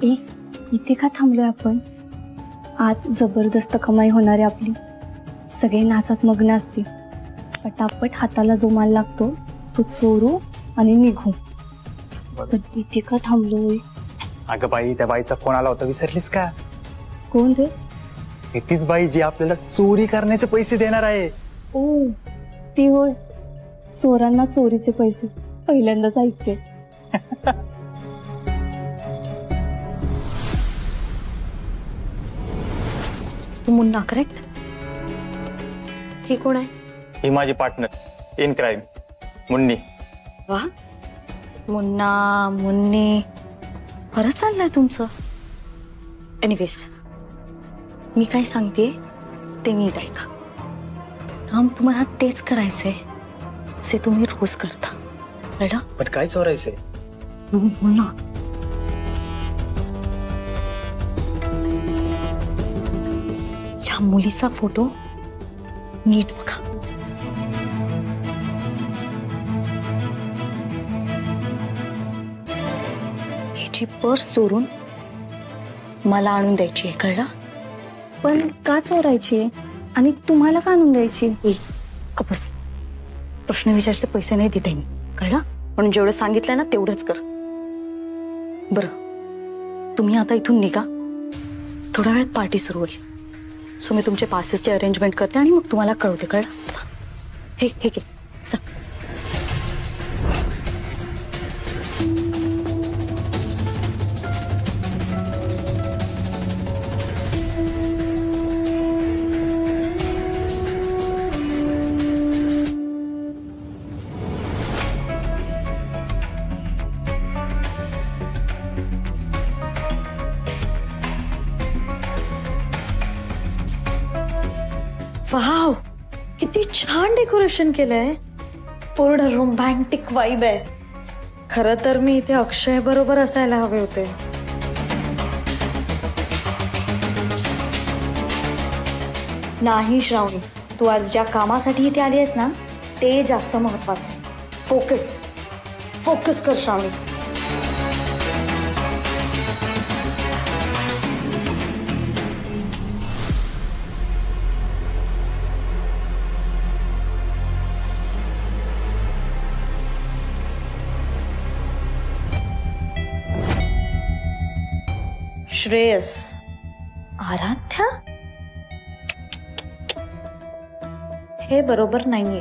ए इथे का थांबलोय आपण? आज जबरदस्त कमाई होणार आहे आपली. सगळे नाचात मग्न असतील. पटापट हाताला जो माल लागतो तो चोरू आणि निघू. तर इथे का थांबलोय? अगं बाई, त्या बाईचा फोन आला होता, विसरलीस का? कोण रे? तीच बाई जी आपल्याला चोरी करण्याचे पैसे देणार आहे. ओ ती होय. चोरांना चोरीचे पैसे पहिल्यांदाच ऐकते. मुन्ना करेक्ट? हे कोण आहे? ही माझी पार्टनर इन क्राईम मुन्नी. वा, मुन्ना मुन्नी बरं चाललंय तुमचं. एनिवेज, मी काय सांगते ते नीट ऐका. काम तुम्हाला तेच करायचंय जे तुम्ही रोज करता, कळलं? पण काय चोरायचंय? मुन्ना, या मुलीचा फोटो नीट बघा. हिची पर्स चोरून मला आणून द्यायची आहे, कळलं? पण का चोरायची आणि तुम्हाला का आणून द्यायची? बस, प्रश्न विचारचे पैसे नाही देते मी, कळलं? म्हणून जेवढं सांगितलंय ना तेवढंच कर. बरं, तुम्ही आता इथून निघा. थोड्या वेळात पार्टी सुरू होईल. सो मी तुमचे पासेसचे अरेंजमेंट करते आणि मग तुम्हाला कळवते, कळलं? हे हे घे, चल. वाव, किती छान डेकोरेशन केलंय. पूर्ण रोमॅन्टिक वाइब आहे. खरं तर मी इथे अक्षय बरोबर असायला हवे होते. नाही श्रावणी, तू आज ज्या कामासाठी इथे आली आहेस ना ते जास्त महत्वाचं आहे. फोकस फोकस कर श्रावणी. श्रेयस, आराध्या, हे बरोबर नाहीये.